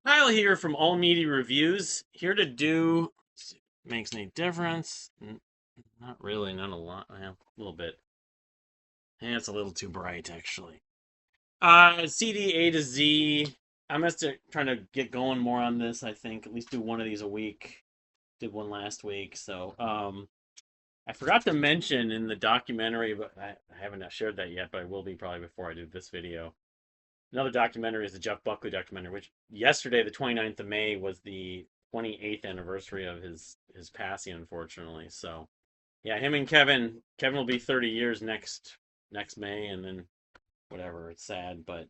Kyle here from All Media Reviews. Here to do makes any difference? Not really, not a lot. A little bit. It's a little too bright actually. CD A to Z. I'm just trying to get going more on this. I think at least do one of these a week. Did one last week, so I forgot to mention in the documentary, but I haven't shared that yet. But I will be probably before I do this video. Another documentary is the Jeff Buckley documentary, which yesterday, the 29th of May, was the 28th anniversary of his passing, unfortunately. So, yeah, him and Kevin will be 30 years next May, and then whatever. It's sad, but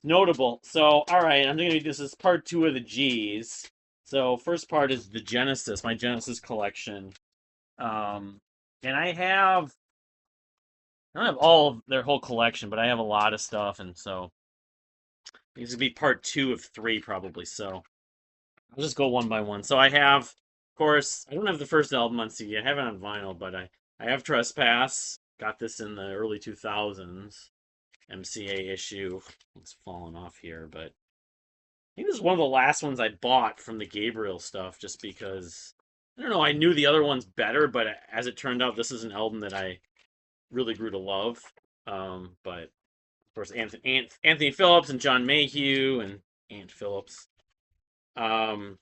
notable. So, all right, I'm gonna do this is part two of the G's. So, first part is the Genesis, my Genesis collection. Um, and I don't have all of their whole collection, but I have a lot of stuff, and so this would be part two of three probably. So I'll just go one by one. So I have, of course, I don't have the first album on CD. I have it on vinyl, but I have Trespass. Got this in the early 2000s. MCA issue. It's falling off here, but I think this is one of the last ones I bought from the Gabriel stuff just because I don't know, I knew the other ones better, but as it turned out, this is an album that I really grew to love. But of course, Anthony Phillips and John Mayhew and Ant Phillips. Um,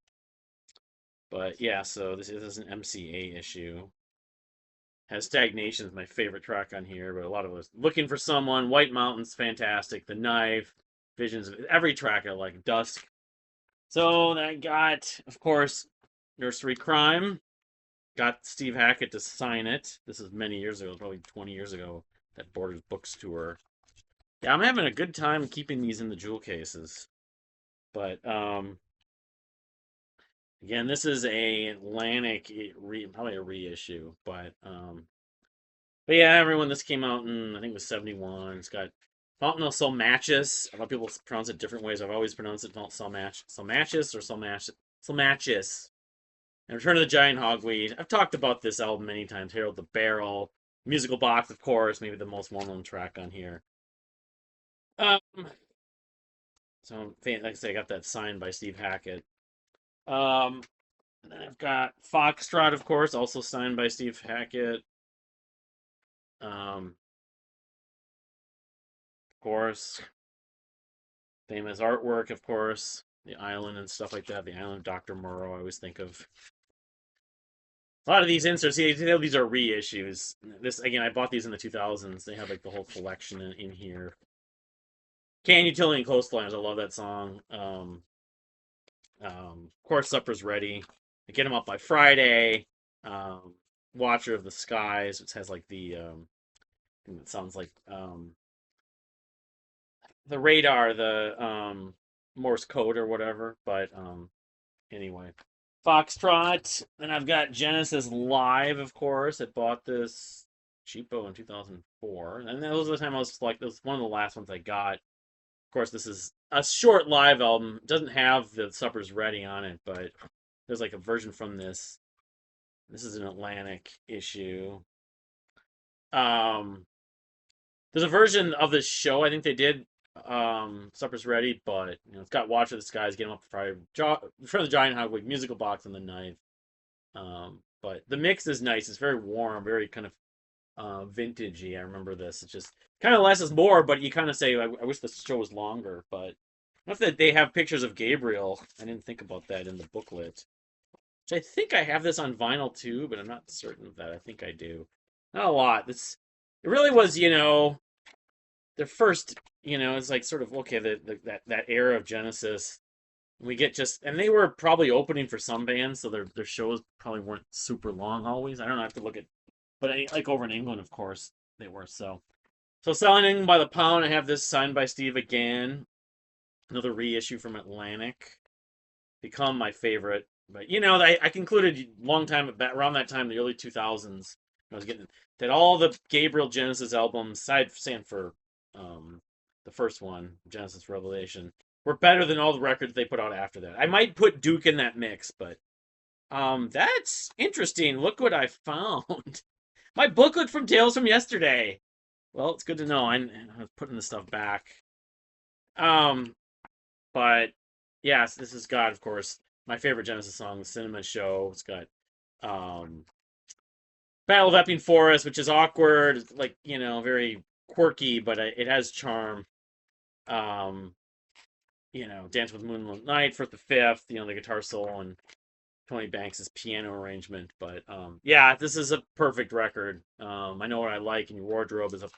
but yeah, so this is an MCA issue. Has Stagnation is my favorite track on here, but a lot of us Looking for Someone, White Mountains, fantastic. The Knife, Visions of every track I like. Dusk. So I got, of course, Nursery Crime. Got Steve Hackett to sign it. This is many years ago, probably 20 years ago. That Borders Books tour. Yeah, I'm having a good time keeping these in the jewel cases. But again, this is a Atlantic probably a reissue, but yeah, everyone, this came out in I think it was 71. It's got Fountain of Matches. A lot of people pronounce it different ways. I've always pronounced it Matches or Matches. And Return of the Giant Hogweed. I've talked about this album many times. Harold the Barrel, Musical Box, of course, maybe the most well-known track on here. Um, so like I say, I got that signed by Steve Hackett. Um, and then I've got Foxtrot, of course, also signed by Steve Hackett. Of course, famous artwork, of course, the island and stuff like that. The island of Dr. Moreau, I always think of. A lot of these inserts, these are reissues. This again, I bought these in the 2000s. They have like the whole collection in here. Can Utility and Coastlines, I love that song. Of course, Supper's Ready. Get them up by Friday. Um, Watcher of the Skies, which has like the it sounds like the radar, the Morse code or whatever. But anyway, Foxtrot. Then I've got Genesis Live, of course. I bought this cheapo in 2004, and that was the time I was like, this was one of the last ones I got. Of course, this is a short live album. It doesn't have the Supper's Ready on it, but there's like a version from this. This is an Atlantic issue. Um, there's a version of this show. I think they did Supper's Ready, but it's got Watch of the Skies, Get 'Em Up Friday, in front of the Giant Hogweed, Musical Box, and the Knife. But the mix is nice. It's very warm, very kind of vintagey. I remember this. It's just kind of less is more, but you kind of say, I wish the show was longer. But not that they have pictures of Gabriel. I didn't think about that in the booklet. Which I think I have this on vinyl too, but I'm not certain of that. I think I do. Not a lot. It really was, their first, it's like sort of okay, that era of Genesis. We get just, and they were probably opening for some bands, so their shows probably weren't super long always. I don't know, I have to look at, but like over in England, of course, they were. So selling by the pound. I have this signed by Steve again, another reissue from Atlantic. Become my favorite, but I concluded long time around that time, the early 2000s. I was getting that all the Gabriel Genesis albums, aside saying for the first one, Genesis Revelation, were better than all the records they put out after that. I might put Duke in that mix, but that's interesting. Look what I found. My booklet from Tales from Yesterday. Well, it's good to know. I'm putting the stuff back. Um, but yes, this has got, of course, my favorite Genesis song, the Cinema Show. It's got um, Battle of Epping Forest, which is awkward, like, very quirky, but it has charm. Um, Dance with Moonlit Night, First the Fifth, the guitar solo and Tony Banks's piano arrangement. But yeah, this is a perfect record. I Know What I Like in Your Wardrobe is a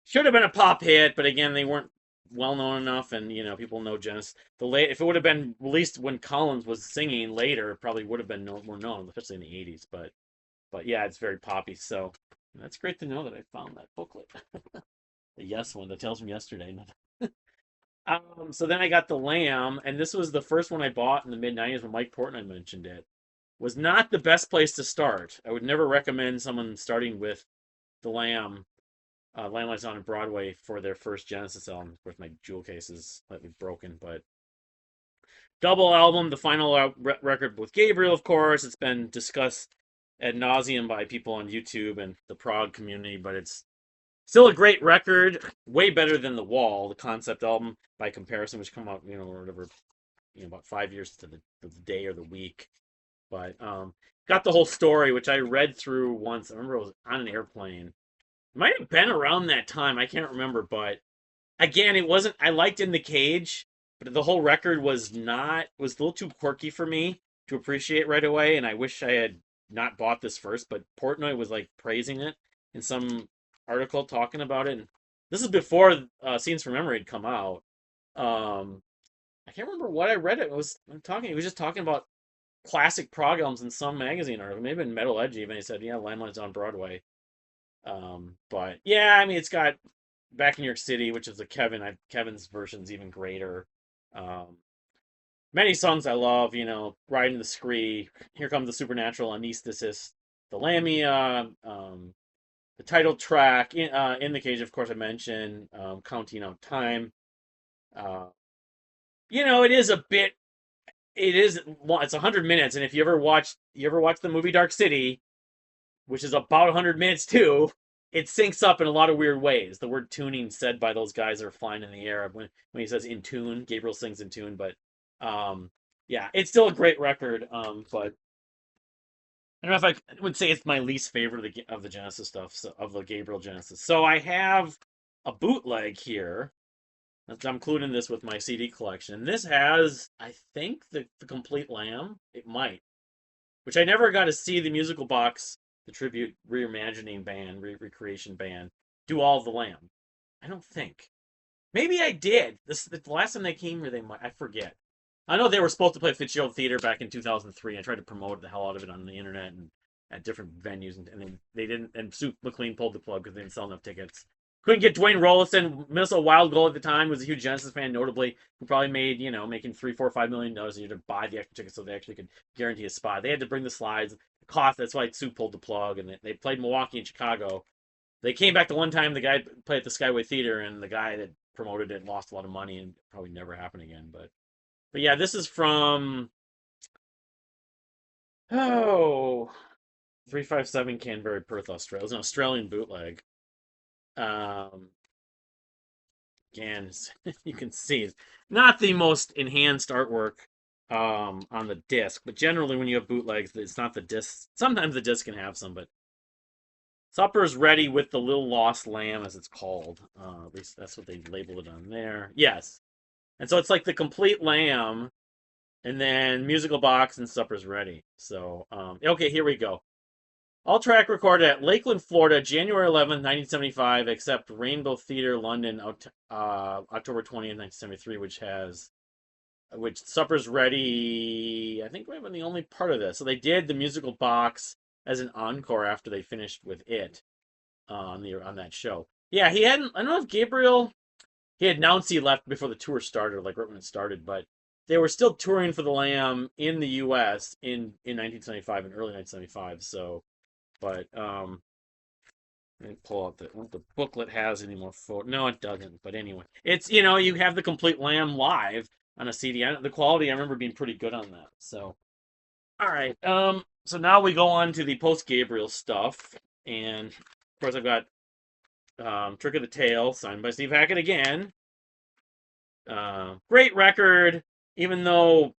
should have been a pop hit, but again, they weren't well known enough, and people know Genesis. If it would have been released when Collins was singing later, it probably would have been more known, especially in the '80s. But yeah, it's very poppy. So that's great to know that I found that booklet, the Yes one, the Tales from Yesterday. So then I got the Lamb, and this was the first one I bought in the mid '90s when Mike Portnoy mentioned it. Was not the best place to start. I would never recommend someone starting with the Lamb, Lamb Lies On Broadway for their first Genesis album. Of course, my jewel case is slightly broken, but double album, the final record with Gabriel, of course. It's been discussed ad nauseum by people on YouTube and the prog community, but it's still a great record, way better than The Wall, the concept album by comparison, which come out, whatever, about 5 years to the day or the week. But got the whole story, which I read through once. I remember it was on an airplane. It might have been around that time. I can't remember, but again, it wasn't. I liked In the Cage, but the whole record was a little too quirky for me to appreciate right away. And I wish I had not bought this first. But Portnoy was like praising it in some article talking about it. And this is before Scenes from Memory had come out. Um, I can't remember what I read. It was He was just talking about classic prog albums in some magazine article, maybe in Metal Edge even. He said, "Yeah, Limeline's on Broadway." But yeah, I mean, it's got Back in New York City, which is Kevin's version's even greater. Um, Many songs I love, Riding the Scree, Here Comes the Supernatural, Anesthesis, The Lamia, the title track, In the Cage, of course, I mentioned, Counting Out Time. Uh, it is a bit, it's 100 minutes, and if you ever watch the movie Dark City, which is about 100 minutes too, it syncs up in a lot of weird ways. The word tuning said by those guys that are flying in the air when he says in tune, Gabriel sings in tune, but um, yeah, it's still a great record. But I don't know if I would say it's my least favorite of the Genesis stuff, so, of the Gabriel Genesis. So I have a bootleg here. I'm including this with my CD collection. This has, I think, the complete Lamb. It might, which I never got to see the musical box, the tribute reimagining band, recreation band, do all of the Lamb. I don't think. Maybe I did. The last time they came here, they might. I forget. I know they were supposed to play Fitzgerald Theater back in 2003. I tried to promote the hell out of it on the internet and at different venues, and they didn't. And Sue McLean pulled the plug because they didn't sell enough tickets. Couldn't get Dwayne Rollison. Minnesota Wild Goal at the time was a huge Genesis fan, notably, who probably made making $3, $4, $5 million a year to buy the extra tickets so they actually could guarantee a spot. They had to bring the slides. The cost. That's why Sue pulled the plug, and they played Milwaukee and Chicago. They came back the one time the guy played at the Skyway Theater, and the guy that promoted it lost a lot of money and probably never happened again. But yeah, this is from 357 Canberra, Perth, Australia. It's an Australian bootleg. Um, Again, you can see it's not the most enhanced artwork on the disc, but generally when you have bootlegs, it's not the disc. Sometimes the disc can have some, but Supper's Ready with the Little Lost Lamb, as it's called. At least that's what they labeled it on there. Yes. And so it's like the complete Lamb, and then musical box and Supper's Ready. So, okay, here we go. All track recorded at Lakeland, Florida, January 11th, 1975, except Rainbow Theatre, London, October 20th, 1973, which Supper's Ready, I think, might have been the only part of this. So they did the musical box as an encore after they finished with it on that show. Yeah, he hadn't. I don't know if Gabriel. He had announced he left before the tour started, like right when it started, but they were still touring for the Lamb in the U.S. in 1975, in early 1975. So, but let me pull out the booklet has any more photo. No, it doesn't. But anyway, it's you have the complete Lamb live on a CD. The quality I remember being pretty good on that. So, all right. So now we go on to the post Gabriel stuff, and of course I've got Trick of the Tail, signed by Steve Hackett again. Great record. even though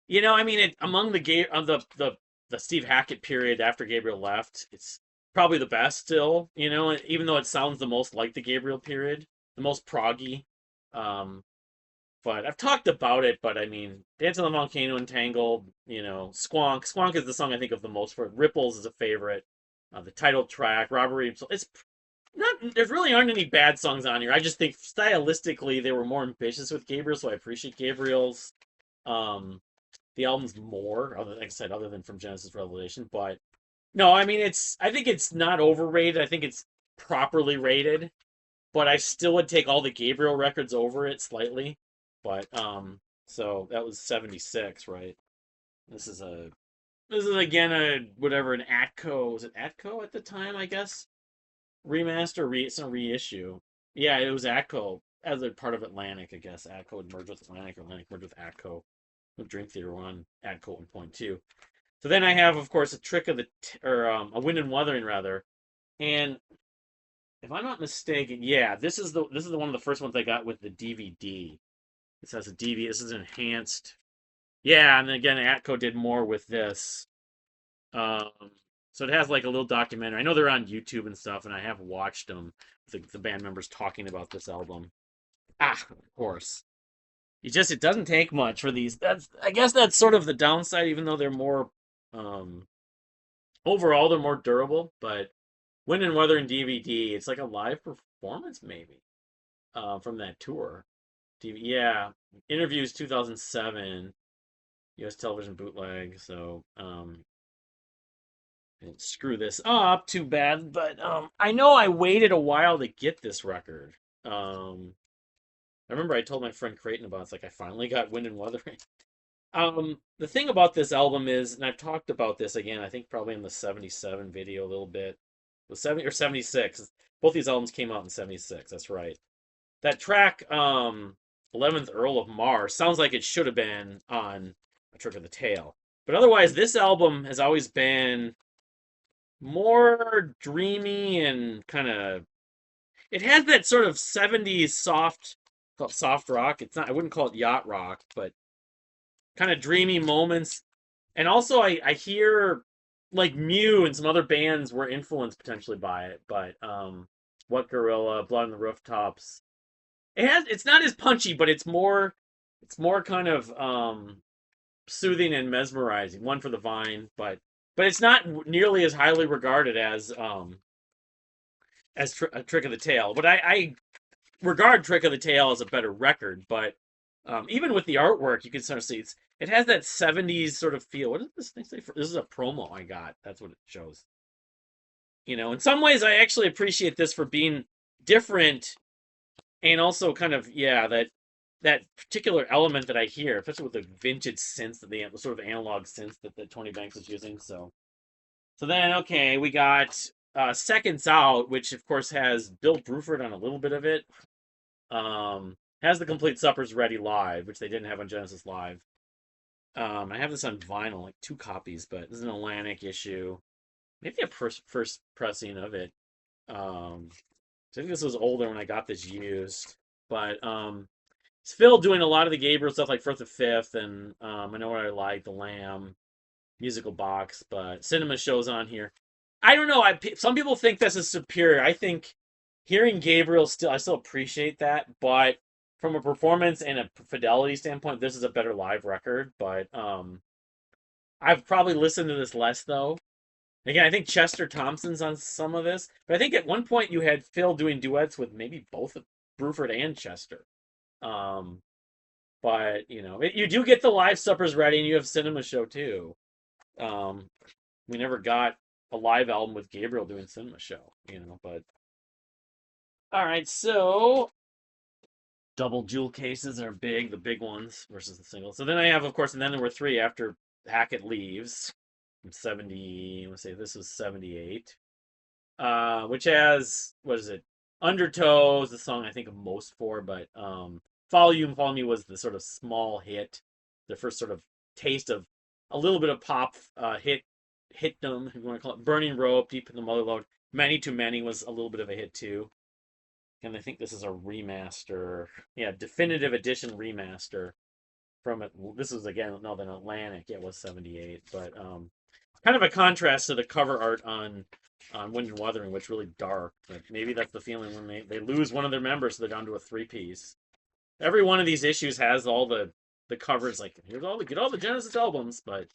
I mean, among the Steve Hackett period after Gabriel left, it's probably the best still. Even though it sounds the most like the Gabriel period, the most proggy. Um, but I've talked about it. But I mean, Dance on the Volcano, Entangled, Squonk. Squonk is the song I think of the most for. Ripples is a favorite. The title track, Robbery. So it's not. There really aren't any bad songs on here. I just think stylistically they were more ambitious with Gabriel, so I appreciate Gabriel's. Um, the album's more, other like I said, other than from Genesis Revelation. But no, I mean I think it's not overrated. I think it's properly rated, but I still would take all the Gabriel records over it slightly. But so that was 76, right? This is a this is again a whatever an Atco was it Atco at the time, I guess? Remaster, it's a reissue. Yeah, it was Atco as a part of Atlantic, I guess. Atco would merge with Atlantic, or Atlantic merged with Atco. Dream Theater 1, Atco 1.2. So then I have, of course, a trick of the, or a Wind and Wuthering rather, and if I'm not mistaken, yeah, this is the one of the first ones I got with the DVD. This has a DVD. This is enhanced. Yeah, and then again, Atco did more with this. Um, so it has like a little documentary. I know they're on YouTube and stuff, and I have watched them. The band members talking about this album. Of course. It doesn't take much for these. I guess that's sort of the downside, even though they're more um overall they're more durable. But Wind and Weather and DVD, it's like a live performance maybe from that tour. Yeah, interviews 2007, U.S. television bootleg. So didn't screw this up too bad, but I know I waited a while to get this record. I remember I told my friend Creighton about it. It's like I finally got Wind and Wuthering. The thing about this album is, and I've talked about this again, I think probably in the 77 video a little bit. It was 70 or 76. Both these albums came out in 76, that's right. That track, 11th Earl of Mars, sounds like it should have been on A Trick of the Tail. But otherwise, this album has always been more dreamy and kind of. It has that sort of 70s soft rock. It's not, I wouldn't call it yacht rock, but kind of dreamy moments. And also, I hear like Mew and some other bands were influenced potentially by it, but What Gorilla, Blood on the Rooftops. It's not as punchy, but it's more kind of soothing and mesmerizing. One for the Vine, but it's not nearly as highly regarded as a Trick of the Tail. But I regard Trick of the Tail as a better record, but even with the artwork, you can sort of see it has that 70s sort of feel. What does this thing say? This is a promo I got. That's what it shows. In some ways, I actually appreciate this for being different and also kind of, yeah, that particular element that I hear, especially with the vintage synths, the sort of analog synths that Tony Banks was using. So then, okay, we got Seconds Out, which of course has Bill Bruford on a little bit of it. Has the complete Suppers Ready live, which they didn't have on Genesis Live. I have this on vinyl, like 2 copies, but this is an Atlantic issue. Maybe a first pressing of it. So I think this was older when I got this used. But it's Phil doing a lot of the Gabriel stuff like First the Fifth, and I Know What I Like, The Lamb, Musical Box, but Cinema shows on here. I don't know. Some people think this is superior. I think hearing Gabriel I still appreciate that, but from a performance and a fidelity standpoint, this is a better live record. But I've probably listened to this less though. Again, I think Chester Thompson's on some of this, but I think at one point you had Phil doing duets with maybe both Bruford and Chester. Um, but you do get the live Suppers Ready, and you have Cinema Show too. Um, we never got a live album with Gabriel doing Cinema Show, but all right, so double jewel cases are big, the big ones versus the singles. So then I have, of course, and then there were 3 after Hackett leaves. 70, let's say this was 78. Which has, what is it? Undertow is the song I think of most for, but Follow You and Follow Me was the sort of small hit, the first sort of taste of a little bit of pop hitdom, if you want to call it. Burning Rope, Deep in the Motherlode. Many Too Many was a little bit of a hit too. And I think this is a remaster. Yeah, definitive edition remaster. from it. This was again Northern Atlantic. Yeah, it was 78, but kind of a contrast to the cover art on Wind and Wuthering, which really dark. But maybe that's the feeling when they lose one of their members, so they're down to a three-piece. Every one of these issues has all the covers like here's all the get all the Genesis albums, but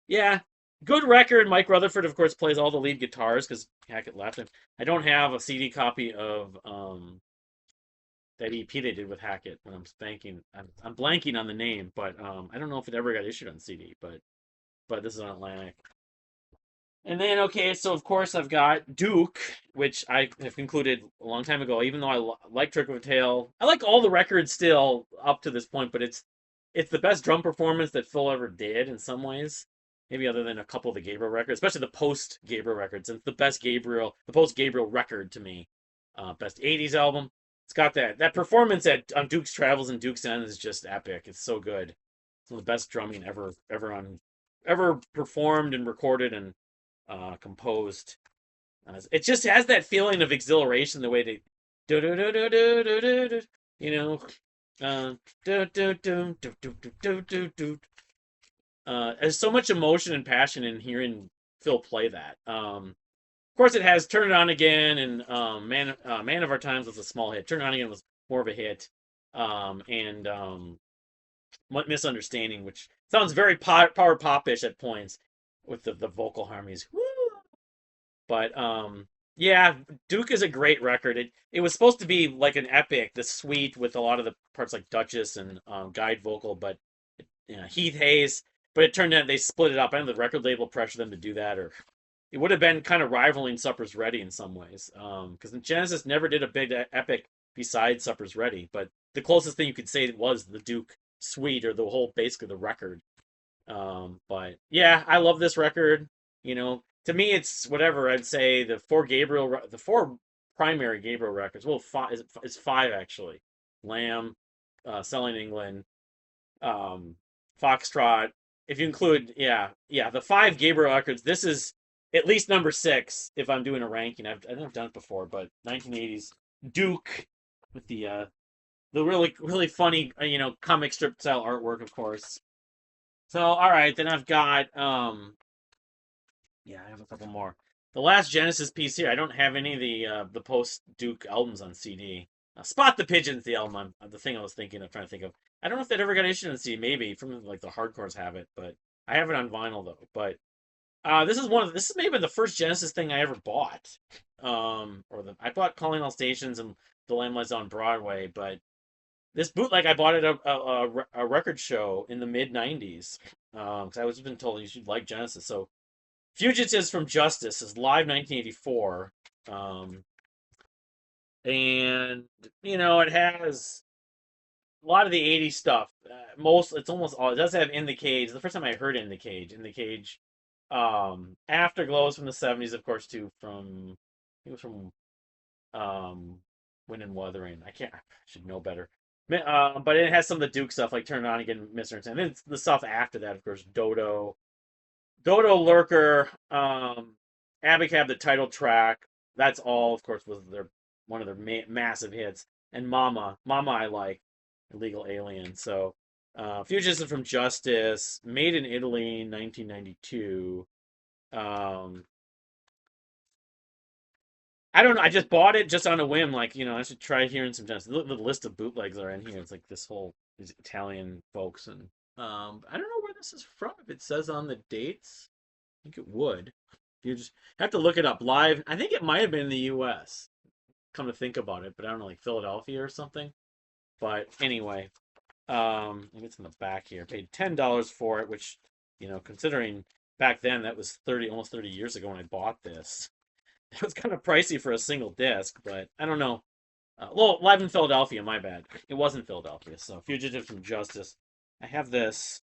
yeah, good record. Mike Rutherford, of course, plays all the lead guitars because Hackett left him. I don't have a CD copy of that EP they did with Hackett. When I'm blanking on the name, but I don't know if it ever got issued on CD. But this is on Atlantic. And then okay, so of course I've got Duke, which I have concluded a long time ago. Even though like Trick of a Tail, I like all the records still up to this point, but it's the best drum performance that Phil ever did in some ways. Maybe other than a couple of the Gabriel records, especially the post Gabriel records. It's the best the post Gabriel record to me. Best '80s album. It's got that performance on Duke's Travels and Duke's End is just epic. It's so good. It's one of the best drumming ever performed and recorded and composed. It just has that feeling of exhilaration the way they do do do do do do do do, you know, do do do do do do do do. There's so much emotion and passion in hearing Phil play that. Of course, it has "Turn It On Again" and "Man of Our Times" was a small hit. "Turn It On Again" was more of a hit, and "Misunderstanding," which sounds very power pop-ish at points with the vocal harmonies. Woo! But yeah, Duke is a great record. It was supposed to be like an epic, the suite with a lot of the parts like Duchess and guide vocal, but Heath Hayes. But it turned out they split it up. I know the record label pressured them to do that, or it would have been kind of rivaling Supper's Ready in some ways. Because Genesis never did a big epic besides Supper's Ready, but the closest thing you could say was the Duke suite or the whole basically the record. But yeah, I love this record. To me, it's whatever I'd say the four primary Gabriel records. Well, it's five actually. Lamb, Selling England, Foxtrot. If you include, yeah, the five Gabriel records. This is at least number 6 if I'm doing a ranking. I think I've done it before, but 1980s Duke with the really really funny comic strip style artwork, of course. So all right, then I've got yeah, I have a couple more. The last Genesis piece here. I don't have any of the post Duke albums on CD. Spot the Pigeons, the album, the thing I was trying to think of. I don't know if that ever got issued on CD. Maybe from like the hardcores have it, but I have it on vinyl though. But this is maybe the first Genesis thing I ever bought. I bought Calling All Stations and The Lamb Lies on Broadway, but this bootleg I bought at a record show in the mid '90s. Because I was been told you should like Genesis. So Fugitives from Justice is live 1984. And it has a lot of the '80s stuff. It's almost all. It does have In the Cage. The first time I heard In the Cage. Afterglows from the '70s, of course, too. It was from Wind and Wuthering. I should know better. But it has some of the Duke stuff like Turn It On Again, Mr. And then the stuff after that, of course, Dodo, Lurker, Abacab, the title track. That's all, of course, was one of their massive hits. And Mama I Like, Illegal Alien. So, Fugitives from Justice, made in Italy, 1992. I don't know. I just bought it just on a whim. Like, I should try hearing some Genesis. The list of bootlegs are in here. It's like these Italian folks. And I don't know where this is from. If it says on the dates, I think it would. You just have to look it up live. I think it might have been in the U.S. Come to think about it, but I don't know, like Philadelphia or something. But anyway, maybe it's in the back here. Paid $10 for it, which, considering back then that was almost 30 years ago when I bought this. It was kind of pricey for a single disc, but I don't know. Well, live in Philadelphia, my bad. It wasn't Philadelphia. So, Fugitive from Justice. I have this.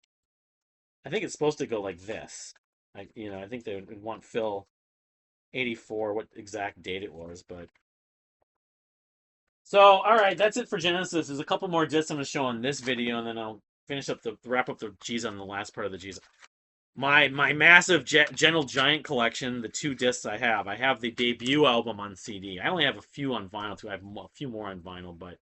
I think it's supposed to go like this. I think they would want Phil 84, what exact date it was, but. So, all right, that's it for Genesis. There's a couple more discs I'm going to show on this video, and then I'll wrap up the G's on the last part of the G's. My massive Gentle Giant collection, the 2 discs I have the debut album on CD. I only have a few on vinyl too. I have a few more on vinyl, but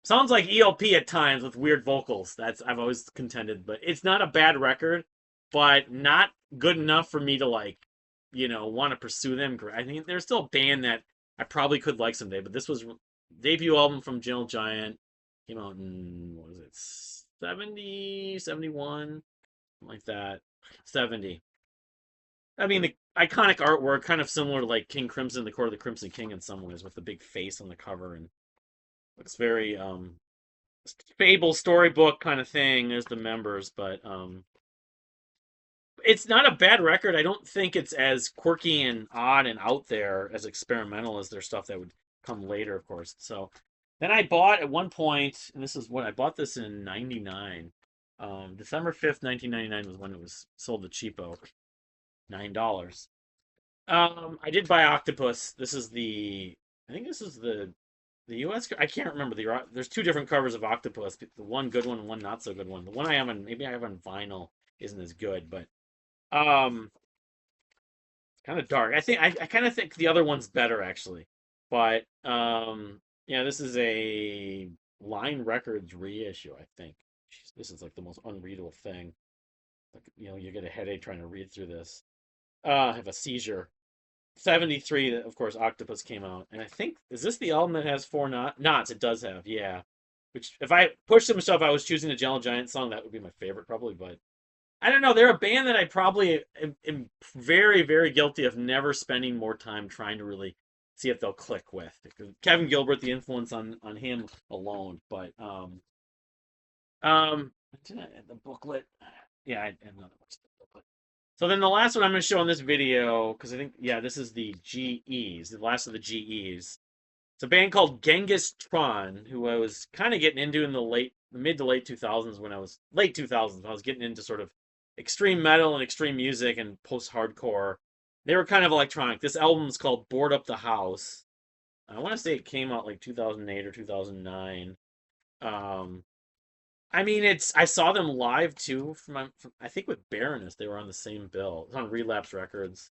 Sounds like ELP at times with weird vocals. That's I've always contended, but it's not a bad record, but not good enough for me to like, want to pursue them. I think they're still a band that I probably could like someday, but this was debut album from Gentle Giant. Came out in what was it, 70, 71, something like that. 70. I mean, the iconic artwork, kind of similar to like King Crimson, the Court of the Crimson King in some ways, with the big face on the cover, and looks very fable storybook kind of thing. There's the members, but it's not a bad record. I don't think it's as quirky and odd and out there as experimental as their stuff that would come later, of course. So then I bought at one point, and this is what I bought this in '99. December 5th, 1999 was when it was sold to cheapo, $9. I did buy Octopus. This is I think this is the U.S. I can't remember there's two different covers of Octopus. The one good one and one not so good one. The one I have on maybe I have on vinyl isn't as good, but um, kind of dark. I kind of think the other one's better actually, but yeah, this is a Line Records reissue. I think. Jeez, this is like the most unreadable thing. Like you get a headache trying to read through this. I have a seizure. 73, of course, Octopus came out. And I think, is this the album that has four knots? It does have, yeah. Which, if I pushed some stuff, I was choosing the Gentle Giant song, that would be my favorite, probably. But I don't know. They're a band that I probably am very, very guilty of never spending more time trying to really see if they'll click with. Because Kevin Gilbert, the influence on him alone. But, the booklet. Yeah, I have not watched the booklet. So then the last one I'm going to show in this video, because I think, yeah, this is the GEs, the last of the GEs. It's a band called Genghis Tron, who I was kind of getting into in the mid to late 2000s late 2000s, I was getting into sort of extreme metal and extreme music and post-hardcore. They were kind of electronic. This album is called Board Up the House. I want to say it came out like 2008 or 2009. Um, I mean, I saw them live too. I think with Baroness, they were on the same bill. It's on Relapse Records.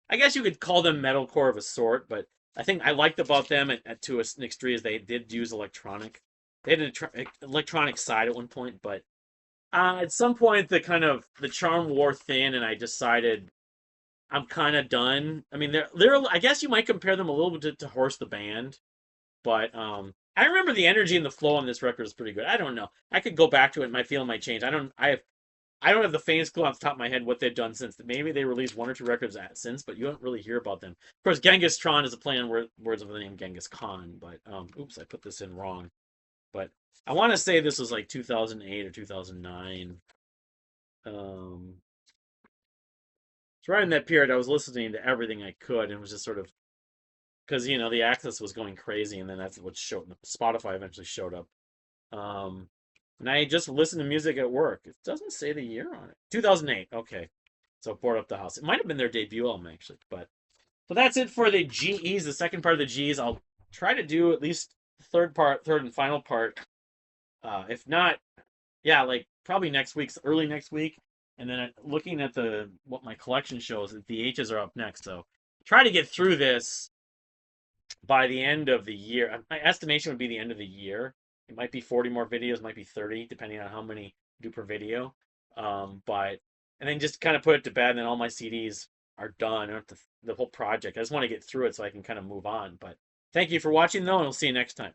I guess you could call them metalcore of a sort, but I think I liked about them to an extreme is they did use electronic. They had an electronic side at one point, but at some point the charm wore thin, and I decided I'm kind of done. I mean, they're I guess you might compare them a little bit to Horse the Band, but I remember the energy and the flow on this record is pretty good. I don't know. I could go back to it and my feeling might change. I don't have the faintest clue off the top of my head what they've done since. Maybe they released one or two records since, but you don't really hear about them. Of course, Genghis Tron is a play on words of the name Genghis Khan, but oops, I put this in wrong. But I want to say this was like 2008 or 2009. It's right in that period I was listening to everything I could and was just sort of because the access was going crazy, and then that's what showed. Spotify eventually showed up. And I just listened to music at work. It doesn't say the year on it. 2008. Okay, so Board Up the House. It might have been their debut album actually, but so that's it for the GEs. The second part of the Gs. I'll try to do at least third and final part. If not, yeah, like probably early next week. And then looking at what my collection shows, the H's are up next. So try to get through this by the end of the year. My estimation would be the end of the year. It might be 40 more videos, might be 30, depending on how many do per video. But and then just kind of put it to bed, and then all my CDs are done. I don't have the whole project. I just want to get through it so I can kind of move on. But thank you for watching, though, and we'll see you next time.